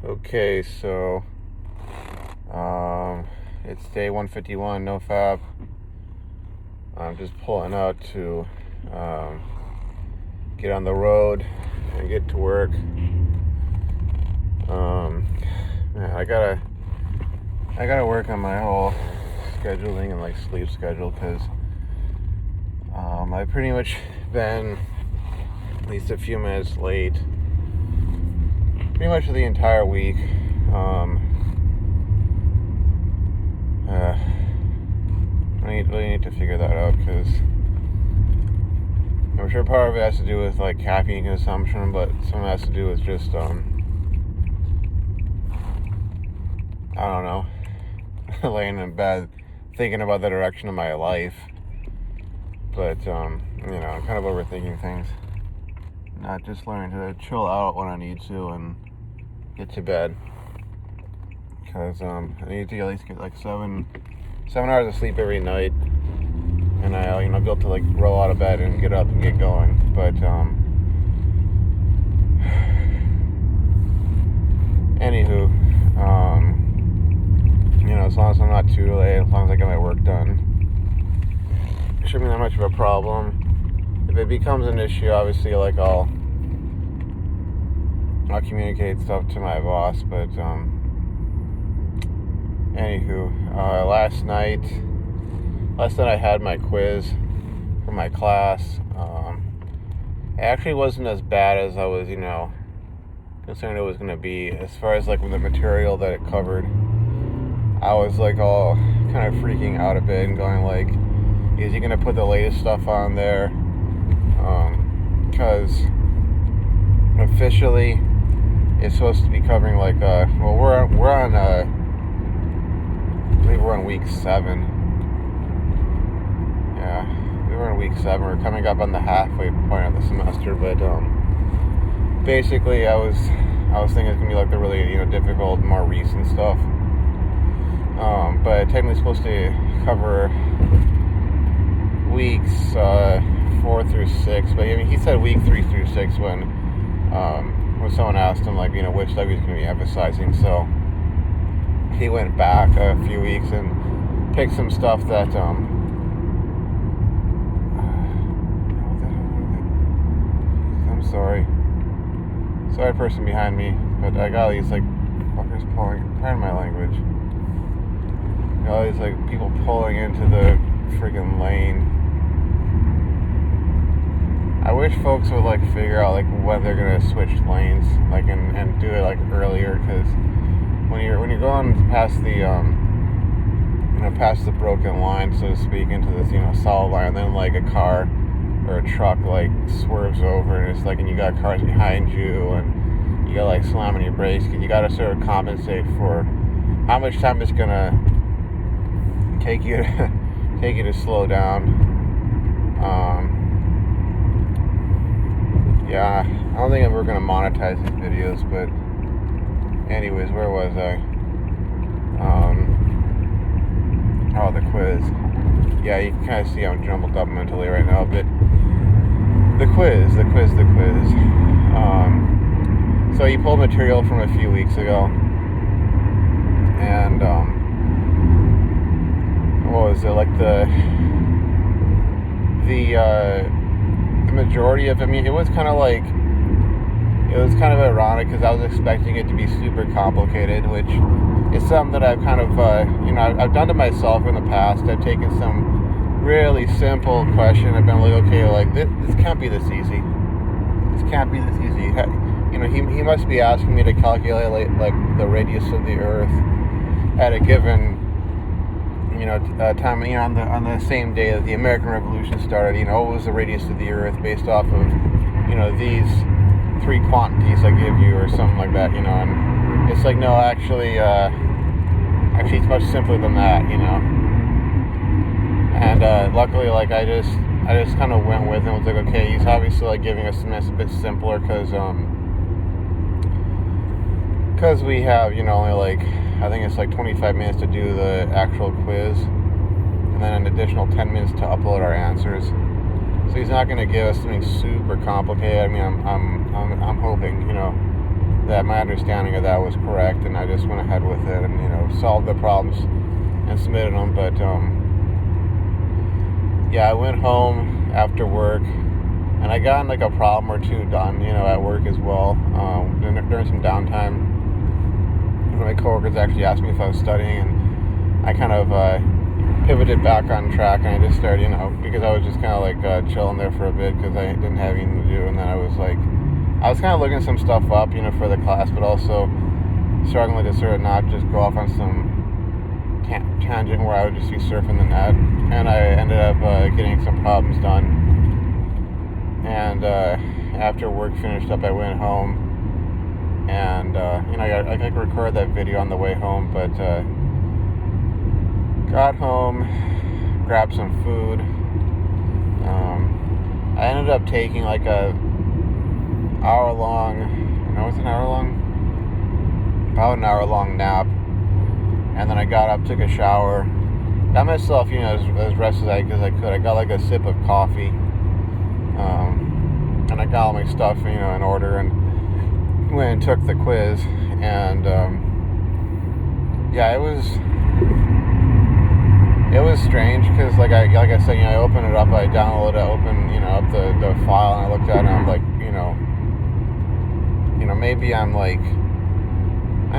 Okay, so it's day 151, Nofap. I'm just pulling out to get on the road and get to work. Man, I gotta work on my whole scheduling and like sleep schedule because I've pretty much been at least a few minutes late pretty much the entire week. I really need to figure that out because I'm sure part of it has to do with like caffeine consumption, but some of it has to do with just I don't know, laying in bed thinking about the direction of my life. But I'm kind of overthinking things. Not just learning to chill out when I need to and get to bed. Because I need to at least get like 7 hours of sleep every night. And I be able to like roll out of bed and get up and get going. But anywho, as long as I'm not too late, as long as I get my work done, it shouldn't be that much of a problem. If it becomes an issue, obviously, like I'll communicate stuff to my boss. But anywho, last night I had my quiz for my class. It actually wasn't as bad as I was, concerned it was going to be. As far as like with the material that it covered, I was like all kind of freaking out a bit and going like, is he going to put the latest stuff on there? Because officially it's supposed to be covering like we're on I believe we're on week 7. Yeah, we were on week 7. We're coming up on the halfway point of the semester, but basically I was thinking it's gonna be like the really difficult, more recent stuff. But technically supposed to cover weeks 4 through 6. But I mean, he said week 3 through 6 when someone asked him like which stuff he's gonna be emphasizing. So he went back a few weeks and picked some stuff that I'm sorry person behind me, but I got all these like fuckers pulling, pardon my language, got all these like people pulling into the friggin' lane. I wish folks would like figure out like when they're gonna switch lanes, like and do it like earlier, because when you're going past the past the broken line, so to speak, into this solid line, and then like a car or a truck like swerves over, and it's like, and you got cars behind you, and you got like slamming your brakes, because you got to sort of compensate for how much time it's gonna take you to slow down. Yeah, I don't think we're gonna monetize these videos, but anyways, where was I? The quiz. Yeah, you can kind of see I'm jumbled up mentally right now, but the quiz. So he pulled material from a few weeks ago, and what was it, like the majority of it, I mean, it was kind of ironic because I was expecting it to be super complicated, which is something that I've kind of, I've done to myself in the past. I've taken some really simple question. I've been like, okay, like this can't be this easy. This can't be this easy. He must be asking me to calculate like the radius of the Earth at a given, time, on the same day that the American Revolution started. What was the radius of the Earth based off of, these 3 quantities I give you, or something like that, and it's like, no, actually it's much simpler than that, and luckily, like, I just kind of went with him. Was like, okay, he's obviously like giving us something that's a bit simpler, because we have, only like, I think it's like 25 minutes to do the actual quiz, and then an additional 10 minutes to upload our answers. So he's not going to give us something super complicated. I mean, I'm hoping, that my understanding of that was correct, and I just went ahead with it and, solved the problems and submitted them. But yeah, I went home after work, and I got like a problem or two done, at work as well. During some downtime, one of my coworkers actually asked me if I was studying, and I kind of pivoted back on track, and I just started, because I was just kind of like chilling there for a bit because I didn't have anything to do, and then I was kind of looking some stuff up, for the class, but also struggling to sort of not just go off on some tangent where I would just be surfing the net, and I ended up getting some problems done. And after work finished up, I went home, and I could record that video on the way home, but got home, grabbed some food. I ended up taking like about an hour long nap, and then I got up, took a shower, got myself, as rested as I could. I got like a sip of coffee, and I got all my stuff, in order, and went and took the quiz. And yeah, it was strange because like I said, I opened it up, I downloaded it, up the file, and I looked at it, and I'm like, maybe I'm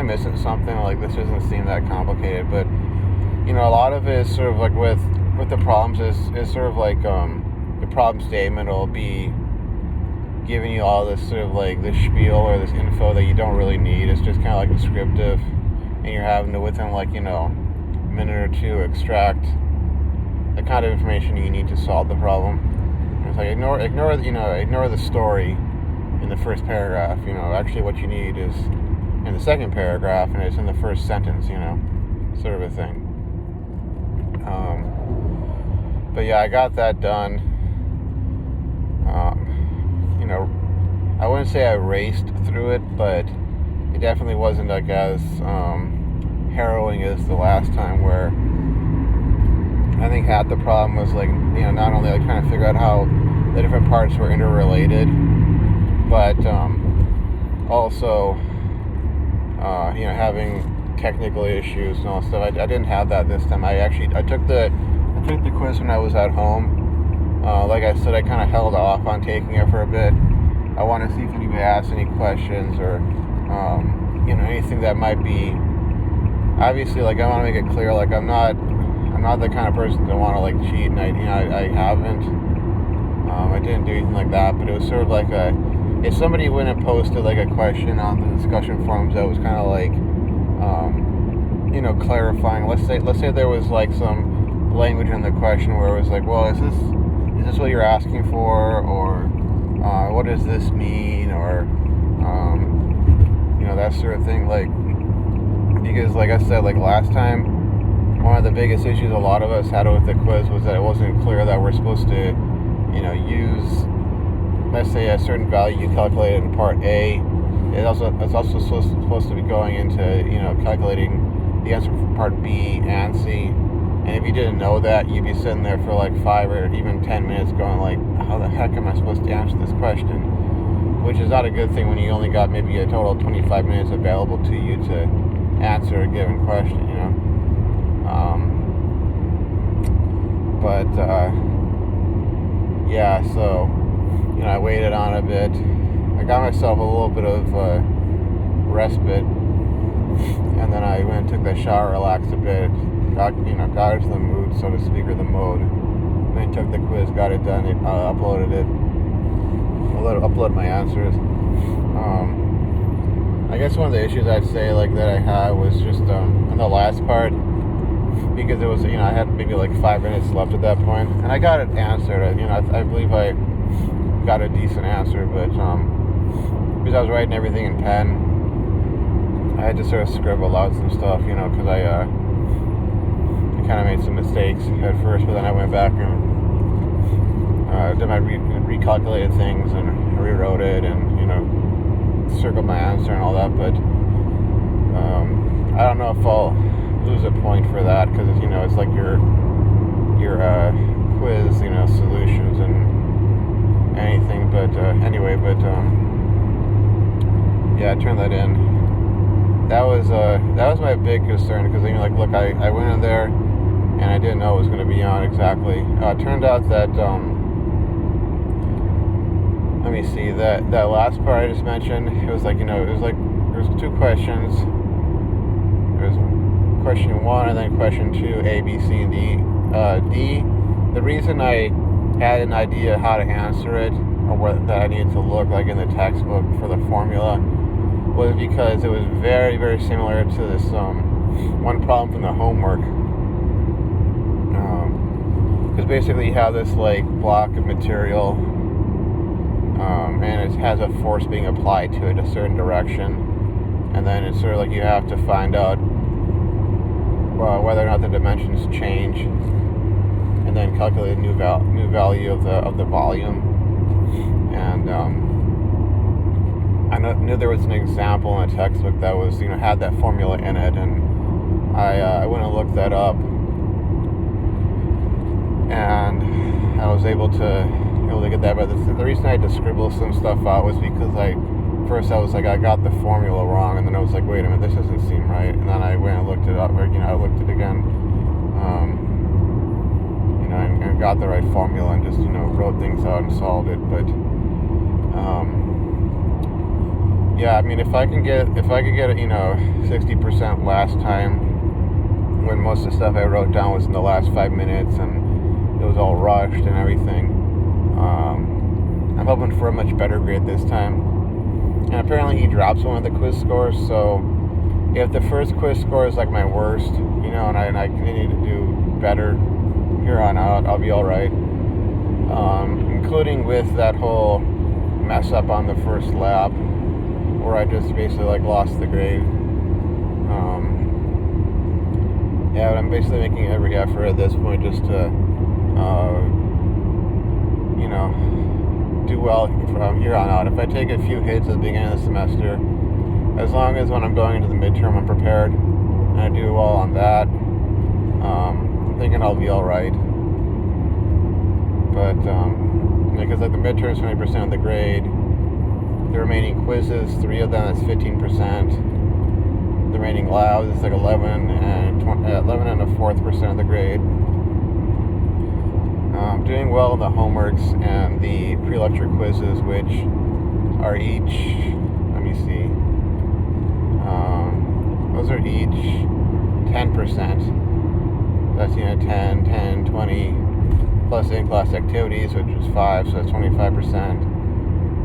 missing something, like this doesn't seem that complicated. But a lot of it is sort of like with the problems is sort of like the problem statement will be giving you all this sort of like this spiel or this info that you don't really need. It's just kind of like descriptive, and you're having to, within like a minute or two, extract the kind of information you need to solve the problem. And it's like ignore the story in the first paragraph. Actually what you need is in the second paragraph, and it's in the first sentence, sort of a thing. But yeah, I got that done. I wouldn't say I raced through it, but it definitely wasn't like as harrowing as the last time, where I think half the problem was like, not only like trying to figure out how the different parts were interrelated, but also having technical issues and all that stuff. I didn't have that this time. I took the quiz when I was at home. Like I said, I kind of held off on taking it for a bit. I want to see if anybody asked any questions or anything that might be. Obviously, like, I want to make it clear, like, I'm not the kind of person to want to like cheat, and I haven't. I didn't do anything like that, but it was sort of like if somebody went and posted like a question on the discussion forums that was kind of like clarifying. Let's say there was like some language in the question where it was like, well, is this what you're asking for, or what does this mean, or that sort of thing, like, because like I said, like last time, one of the biggest issues a lot of us had with the quiz was that it wasn't clear that we're supposed to use, let's say, a certain value you calculated in part A. It's also supposed to be going into calculating the answer for part B and C. And if you didn't know that, you'd be sitting there for like 5 or even 10 minutes going like, how the heck am I supposed to answer this question? Which is not a good thing when you only got maybe a total of 25 minutes available to you to answer a given question, yeah, so, I waited on a bit. I got myself a little bit of respite, and then I went and took the shower, relaxed a bit, got into the mood, so to speak, or the mode. And then took the quiz, got it done, uploaded it. Upload my answers. I guess one of the issues I'd say like that I had was just on the last part, because it was I had maybe like 5 minutes left at that point, and I got it answered. I believe I got a decent answer, but because I was writing everything in pen, I had to sort of scribble out some stuff, because I kind of made some mistakes at first, but then I went back and did my recalculated things and rewrote it, and circled my answer and all that. But I don't know if I'll lose a point for that, because it's like your quiz, solutions and anything. But anyway, but Yeah, turn that in. That was my big concern, because look, I went in there and I didn't know it was going to be on exactly. It turned out that let me see, that last part I just mentioned, it was there's two questions. There's question 1 and then question 2, A, B, C, and D. D, the reason I had an idea how to answer it, or that I needed to look like in the textbook for the formula, was because it was very, very similar to this one problem from the homework. Because basically you have this block of material, and it has a force being applied to it a certain direction, and then it's sort of you have to find out whether or not the dimensions change, and then calculate a new value of the volume. And I knew there was an example in a textbook that was had that formula in it, and I went and looked that up, and I was able to get that. But the reason I had to scribble some stuff out was because I got the formula wrong, and then I was like, wait a minute, this doesn't seem right. And then I went and looked it up, I looked it again, and got the right formula, and just wrote things out and solved it. But yeah, I mean, if I could get it 60% last time, when most of the stuff I wrote down was in the last 5 minutes and it was all rushed and everything, I'm hoping for a much better grade this time. And apparently he drops one of the quiz scores, so if the first quiz score is my worst, and I continue to do better here on out, I'll be alright. Including with that whole mess up on the first lab, where I just basically lost the grade. Yeah, but I'm basically making every effort at this point just to do well from here on out. If I take a few hits at the beginning of the semester, as long as when I'm going into the midterm I'm prepared and I do well on that, I'm thinking I'll be alright. But because the midterm is 20% of the grade, the remaining quizzes, 3 of them, that's 15%. The remaining labs is 11 and 1/4% of the grade. Doing well in the homeworks and the pre-lecture quizzes, which are each, let me see, those are each 10%. That's 10, 20, plus in-class activities, which is 5, so that's 25%.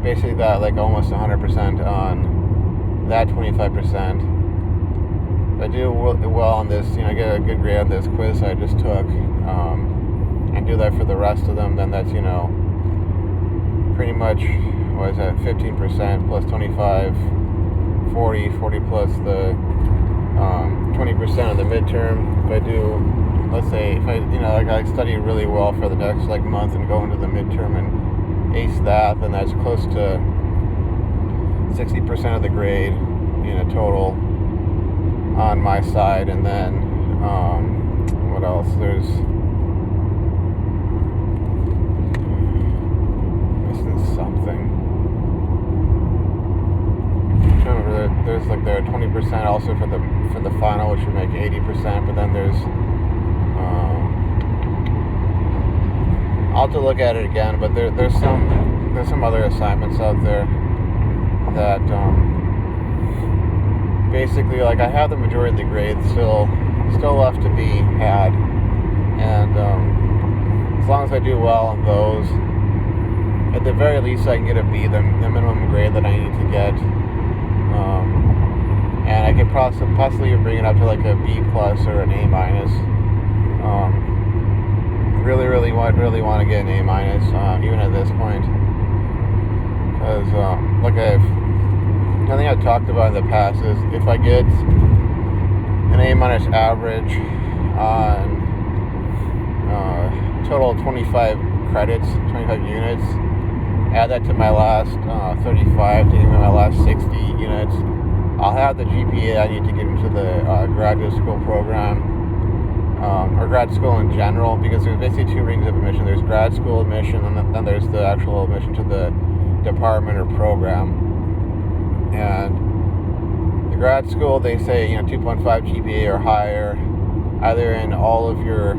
Basically got almost 100% on that 25%. If I do well on this, I get a good grade on this quiz I just took, and do that for the rest of them, then that's, pretty much, 15% plus 25, 40 plus the 20% of the midterm. If I do, let's say, if I study really well for the next month and go into the midterm and ace that, then that's close to 60% of the grade total on my side. And then what else? There's missing something. There's the 20% also for the final, which would make 80%. But then there's I'll have to look at it again, but there's some other assignments out there that basically I have the majority of the grades still left to be had, and as long as I do well on those, at the very least I can get a B, the minimum grade that I need to get, and I could possibly bring it up to a B plus or an A minus. Really want to get an A minus, even at this point, because I think I've talked about in the past is if I get an A minus average on total 25 credits, 25 units, add that to my last 35, to even my last 60 units, I'll have the GPA I need to get into the graduate school program, or grad school in general, because there's basically 2 rings of admission. There's grad school admission, and then there's the actual admission to the department or program. And grad school, they say 2.5 GPA or higher, either in all of your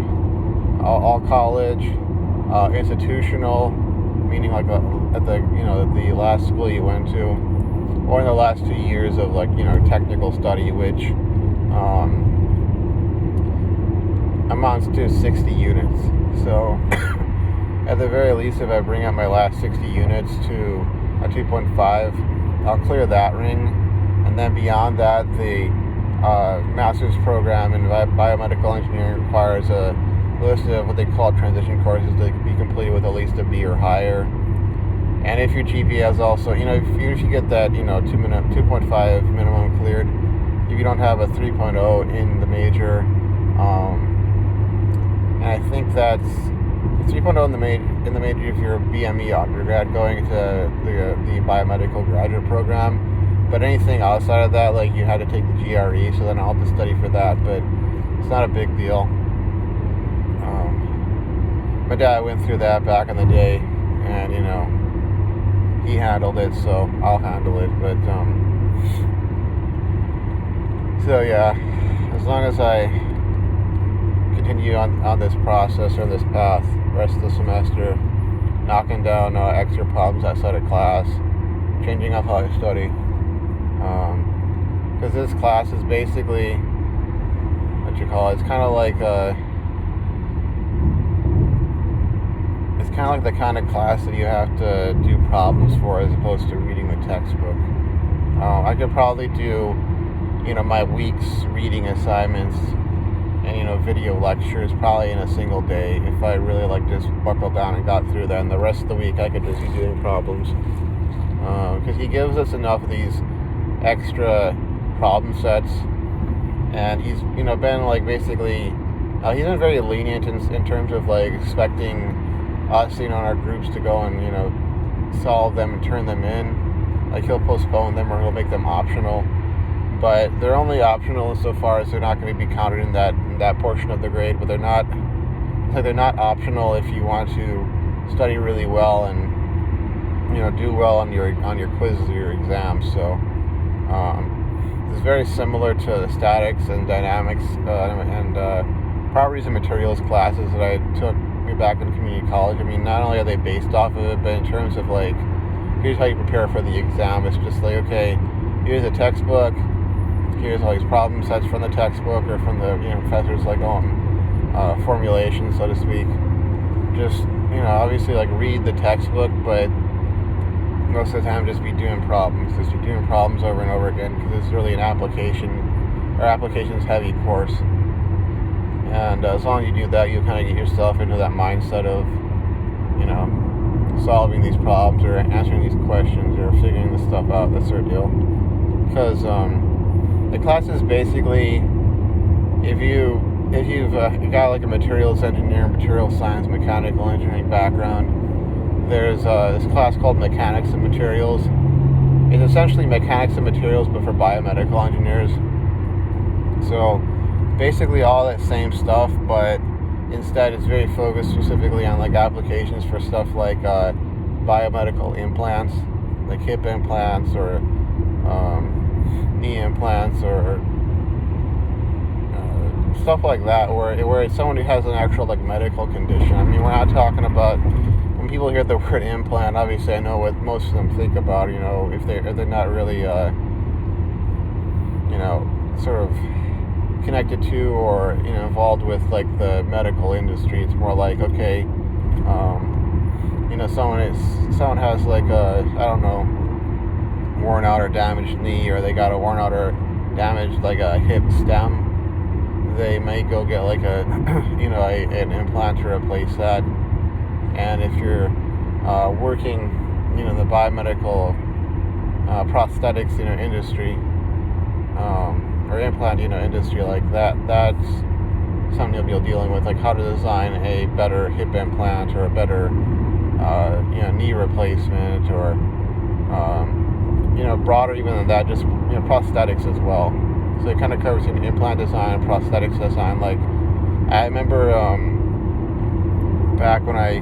all college, institutional, meaning like at the last school you went to, or in the last 2 years of technical study, which amounts to 60 units. So at the very least, if I bring up my last 60 units to a 2.5, I'll clear that ring. And then beyond that, the master's program in biomedical engineering requires a list of what they call transition courses that can be completed with at least a B or higher. And if your GPA is also, if you get that 2.5 minimum cleared, if you don't have a 3.0 in the major, and I think that's 3.0 in the major if you're a BME undergrad going to the biomedical graduate program. But anything outside of that, like you had to take the GRE, so then I'll have to study for that. But it's not a big deal. My dad went through that back in the day, and he handled it, so I'll handle it. But so yeah, as long as I continue on this process or this path, rest of the semester, knocking down extra problems outside of class, changing up how I study, because this class is basically it's kind of like the kind of class that you have to do problems for as opposed to reading the textbook. I could probably do my week's reading assignments and video lectures probably in a single day if I really just buckled down and got through that, and the rest of the week I could just be doing problems, because he gives us enough of these extra problem sets, and he's been basically he's been very lenient in terms of expecting us our groups to go and solve them and turn them in. He'll postpone them or he'll make them optional, but they're only optional insofar as they're not going to be counted in that portion of the grade. But they're not optional if you want to study really well and do well on your quizzes or your exams. So it's very similar to the statics and dynamics and properties and materials classes that I took back in community college. I mean, not only are they based off of it, but in terms of here's how you prepare for the exam. It's just okay, here's a textbook, here's all these problem sets from the textbook or from the professor's formulation, so to speak. Just obviously read the textbook, but most of the time just be doing problems. Just be doing problems over and over again, because it's really an applications heavy course. And as long as you do that, you kind of get yourself into that mindset of solving these problems or answering these questions or figuring this stuff out. That sort of deal. Because the class is basically, if you've got a materials engineering, material science, mechanical engineering background, there's this class called Mechanics and Materials. It's essentially mechanics and materials, but for biomedical engineers. So basically all that same stuff, but instead it's very focused specifically on applications for stuff like biomedical implants, like hip implants or knee implants or stuff like that, where it's someone who has an actual medical condition. I mean, we're not talking about, when people hear the word implant, obviously I know what most of them think about, if they're not really sort of connected to or involved with the medical industry. It's more okay, someone has I don't know, worn out or damaged knee, or they got a worn out or damaged a hip stem. They may go get an implant to replace that. And if you're working in the biomedical prosthetics industry, or implant industry that's something you'll be dealing with, how to design a better hip implant or a better knee replacement, or broader even than that, just prosthetics as well. So it kind of covers implant design and prosthetics design. I remember back when I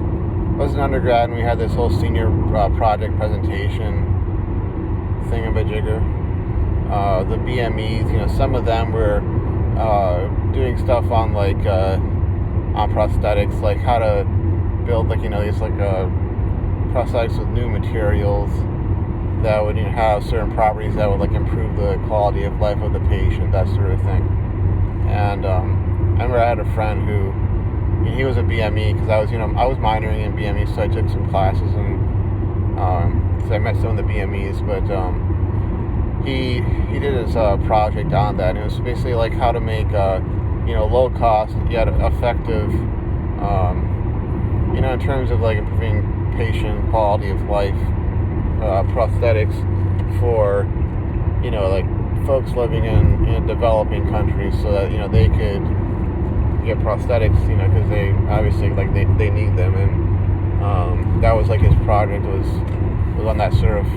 was an undergrad and we had this whole senior project presentation thingamajigger. the BMEs, some of them were doing stuff on on prosthetics, like how to build these prosthetics with new materials that would have certain properties that would improve the quality of life of the patient, that sort of thing. And I remember I had a friend who he was a BME because I was minoring in BME, so I took some classes and so I met some of the BMEs, but he did his project on that, and it was basically how to make low cost yet effective in terms of improving patient quality of life prosthetics for folks living in developing countries, so that they could get prosthetics because they obviously they need them. And that was his project was on that sort of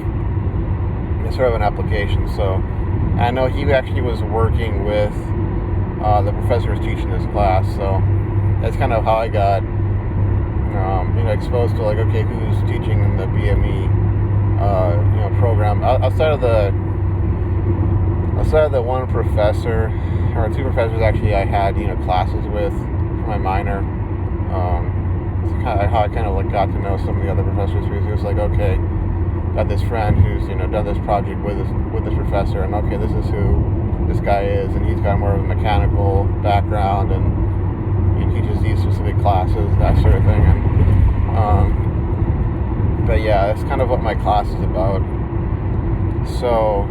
an application. So I know he actually was working with the professor who was teaching this class, so that's kind of how I got exposed to okay, who's teaching in the BME program outside of the one professor or two professors actually I had classes with for my minor. It's kind of how I kind of got to know some of the other professors, because it was okay, got this friend who's done this project with this professor, and okay, this is who this guy is, and he's got more of a mechanical background, and he teaches these specific classes, that sort of thing. And but yeah, that's kind of what my class is about. So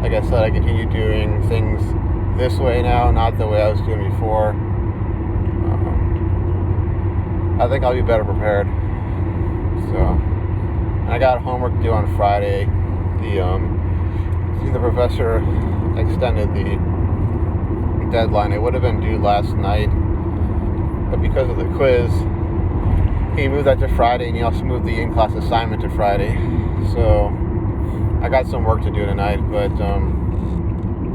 like I said, I continue doing things this way now, not the way I was doing before. I think I'll be better prepared. So I got homework due on Friday. The professor extended the deadline. It would have been due last night, but because of the quiz, he moved that to Friday, and he also moved the in-class assignment to Friday. So I got some work to do tonight, but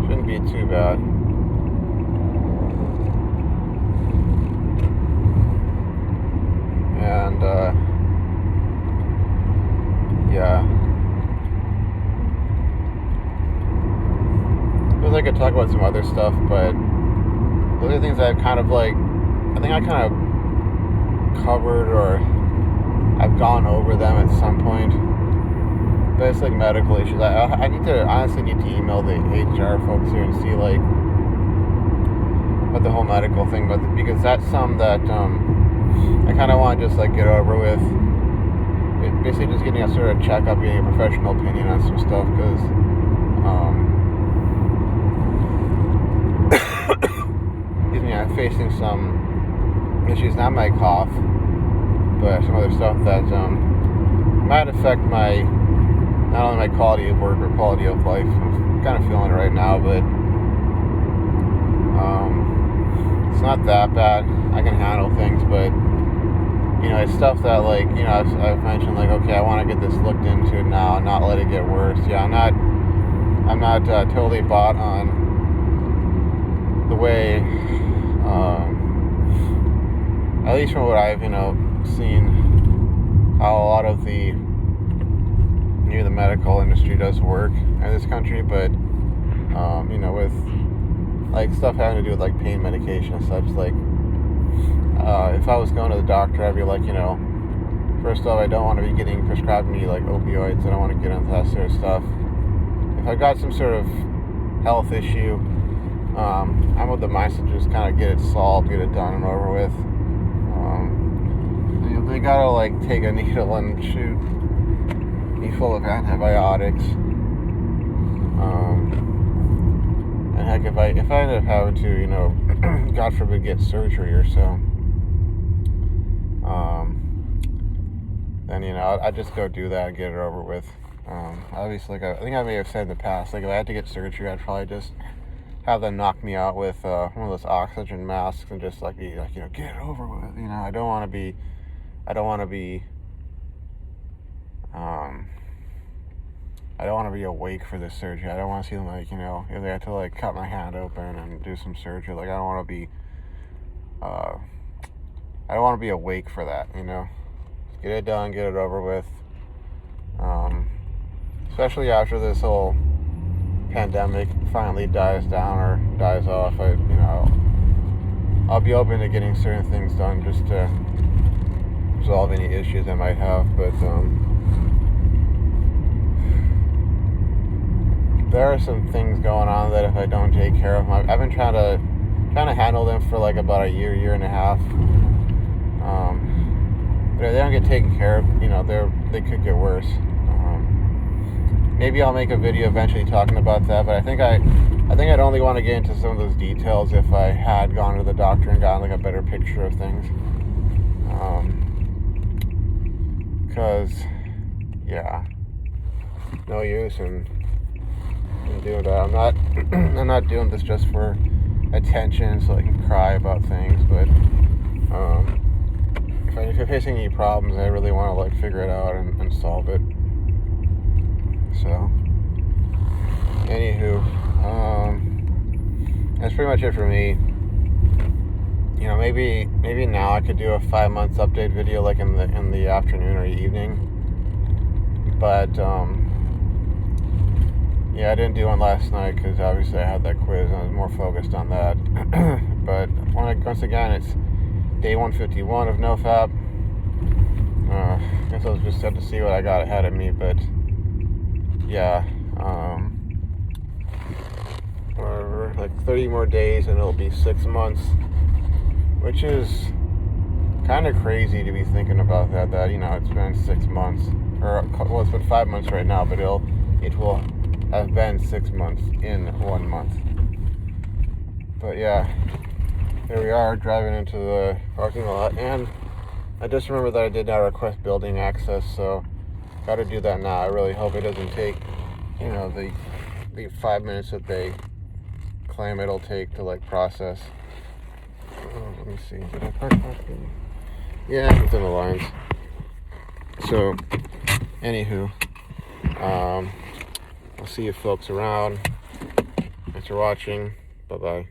shouldn't be too bad. And yeah, I was I could talk about some other stuff, but those are things that I kind of I think I kind of covered, or I've gone over them at some point. But it's medical issues. I honestly need to email the HR folks here and see what the whole medical thing, because that's something that I kind of want to just get over with. Basically just getting a sort of checkup, getting a professional opinion on some stuff, because excuse me, I'm facing some issues, not my cough, but some other stuff that might affect not only my quality of work or quality of life. I'm kind of feeling it right now, but it's not that bad. I can handle things, but it's stuff that I've mentioned okay, I want to get this looked into now and not let it get worse. Yeah, I'm not totally bought on the way, at least from what I've seen, how a lot of the medical industry does work in this country. But with stuff having to do with pain medication and such, if I was going to the doctor, I'd be first off, I don't want to be getting prescribed me opioids. I don't want to get into that sort of stuff. If I've got some sort of health issue, I'm with the mindset to just kind of get it solved, get it done and over with. They gotta take a needle and shoot me full of antibiotics. And heck, if I end up having to, God forbid, get surgery or so, then I'd just go do that and get it over with. Obviously, I think I may have said in the past, if I had to get surgery, I'd probably just have them knock me out with one of those oxygen masks and just get it over with. I don't want to be awake for this surgery. I don't want to see them if they have to cut my hand open and do some surgery. I don't want to be awake for that. Just get it done, get it over with. Especially after this whole pandemic finally dies down or dies off, I'll be open to getting certain things done just to resolve any issues I might have. But there are some things going on that if I don't take care of, I've been trying to handle them for like about a year and a half. But if they don't get taken care of, they could get worse. Maybe I'll make a video eventually talking about that, but I think I'd only want to get into some of those details if I had gone to the doctor and gotten like a better picture of things. Because, yeah, no use in doing that. I'm not doing this just for attention so I can cry about things, but if you're facing any problems, I really want to like figure it out and solve it. So, anywho, that's pretty much it for me. Maybe now I could do a 5 months update video like in the afternoon or evening. But yeah, I didn't do one last night because obviously I had that quiz and I was more focused on that. But once again, it's day 151 of Nofap. I guess I was just sad to see what I got ahead of me, but yeah, whatever, like 30 more days and it'll be 6 months, which is kind of crazy to be thinking about that it's been 6 months, or well, it's been 5 months right now, but it will have been 6 months in 1 month. But yeah, here we are driving into the parking lot, and I just remembered that I did not request building access, so got to do that now. I really hope it doesn't take, the 5 minutes that they claim it'll take to like process. Let me see. Did I park properly? Yeah, within the lines. So, anywho, I'll see you folks around. Thanks for watching. Bye bye.